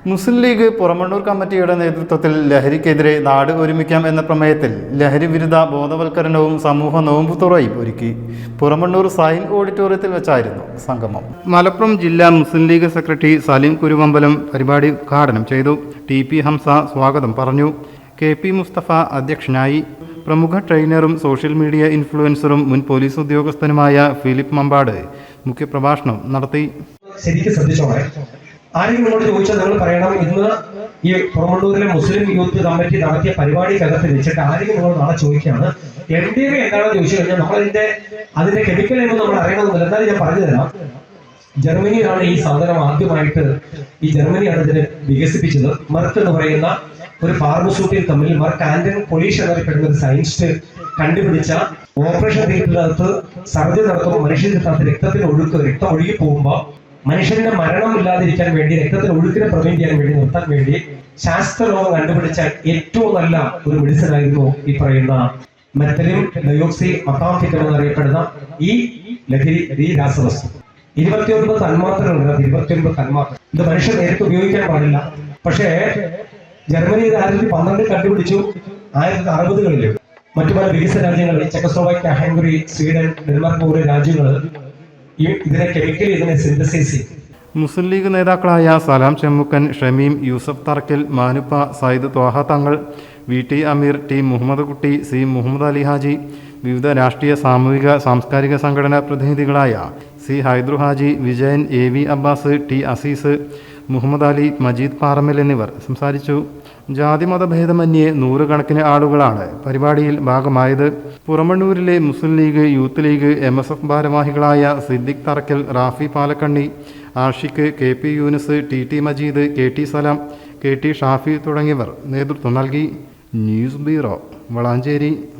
മുസ്ലിം league Puramannur കമ്മിറ്റിയുടെ നേതൃത്വത്തിൽ ലഹരിക്കെതിരെ നാട് ഒരുമിക്കാം എന്ന പ്രമേയത്തിൽ ലഹരി വിരുദ്ധ ബോധവൽക്കരണവും സമൂഹ നോമ്പുതുറയും ഒരുക്കി. പുറമണ്ണൂർ സൈൻ ഓഡിറ്റോറിയത്തിൽ വെച്ചായിരുന്നു സംഗമം. മലപ്പുറം ജില്ലാ മുസ്ലിം ലീഗ് സെക്രട്ടറി സലീം കുരുവമ്പലം പരിപാടി ഉദ്ഘാടനം ചെയ്തു. TP ഹംസ സ്വാഗതം പറഞ്ഞു. KP മുസ്തഫ അധ്യക്ഷനായി. പ്രമുഖ ട്രെയിനറും സോഷ്യൽ മീഡിയ ഇൻഫ്ലുവൻസറും മുൻ പോലീസ് ഉദ്യോഗസ്ഥനുമായ ഫിലിപ്പ് മമ്പാട് മുഖ്യപ്രഭാഷണം നടത്തി. ആരെങ്കിലും ഇങ്ങോട്ട് ചോദിച്ചാൽ നിങ്ങൾ പറയണം, ഇന്ന് ഈ പുറമണ്ണൂരിലെ മുസ്ലിം യൂത്ത് കമ്മിറ്റി നടത്തിയ പരിപാടിക്കകത്ത് വെച്ചിട്ട് ആരെങ്കിലും നിങ്ങൾ നാളെ ചോദിക്കുകയാണ് MDMA എന്താണെന്ന് ചോദിച്ചു കഴിഞ്ഞാൽ അതിന്റെ കെമിക്കൽ എന്ന് നമ്മൾ അറിയണമെന്നില്ല. എന്നാലും ഞാൻ പറഞ്ഞു തരാം. ജർമ്മനിയാണ് ഈ സാധനം ആദ്യമായിട്ട് ജർമ്മനിയാണ് ഇതിനെ വികസിപ്പിച്ചത്. മെർക്ക് എന്ന് പറയുന്ന ഒരു ഫാർമസ്യൂട്ടിക്കൽ കമ്പനി, മെർക്ക് ആൻഡ് പൊലീഷ് എന്നറിയപ്പെടുന്ന ഒരു സയൻസിസ്റ്റ് കണ്ടുപിടിച്ച ഓപ്പറേഷൻ തിയേറ്ററിനകത്ത് സർജറി നടത്തുമ്പോൾ മനുഷ്യന്റെ രക്തം ഒഴുകി പോകുമ്പോൾ മനുഷ്യന്റെ മരണമില്ലാതിരിക്കാൻ വേണ്ടി, രക്തത്തിന് ഒഴുക്കിനെ പ്രിവെന്റ് ചെയ്യാൻ വേണ്ടി, നിർത്താൻ വേണ്ടി ശാസ്ത്രലോകം കണ്ടുപിടിച്ച ഏറ്റവും നല്ല ഒരു മെഡിസിൻ ആയിരുന്നു ഈ പറയുന്ന മെത്തലിൻ ഡയോക്സി മെത്താംഫെറ്റമിൻ എന്നറിയപ്പെടുന്ന ഈ രാസവസ്തു. 29 തന്മാത്രകളുണ്ട്. 29 തന്മാത്ര. ഇത് മനുഷ്യൻ നേരിട്ട് ഉപയോഗിക്കാൻ പാടില്ല. പക്ഷേ ജർമ്മനി 1912 കണ്ടുപിടിച്ചു. 1960കളിൽ മറ്റു പല വികസിത രാജ്യങ്ങളിൽ, ചെക്കോസ്ലോവാക്യ, ഹംഗറി, സ്വീഡൻ, ഡെൻമാർക്ക് പോലുള്ള രാജ്യങ്ങൾ മുസ്ലിം ലീഗ് നേതാക്കളായ സലാം ചെമ്മുക്കൻ, ഷമീം, യൂസഫ് തറക്കൽ, മാനുപ്പ, സയ്യിദ് ത്വാഹ തങ്ങൾ, VT അമീർ, T മുഹമ്മദ് കുട്ടി, C മുഹമ്മദ് അലി ഹാജി, വിവിധ രാഷ്ട്രീയ സാമൂഹിക സാംസ്കാരിക സംഘടനാ പ്രതിനിധികളായ C Hydru Haji, Vijayan, AV Abbas, T Azeez, Muhammad Ali, Majeed Paramal എന്നിവർ സംസാരിച്ചു. ജാതിമതഭേദമന്യേ നൂറുകണക്കിന് ആളുകളാണ് പരിപാടിയിൽ ഭാഗമായത്. പുറമണ്ണൂരിലെ മുസ്ലിം ലീഗ്, യൂത്ത് ലീഗ്, MSF ഭാരവാഹികളായ Siddique തറക്കൽ, Rafi Palakkanni, Ashiq, KP Younis, TT Majeed, KT സലാം, KT ഷാഫി തുടങ്ങിയവർ നേതൃത്വം നൽകി. News bureau, Valanchery.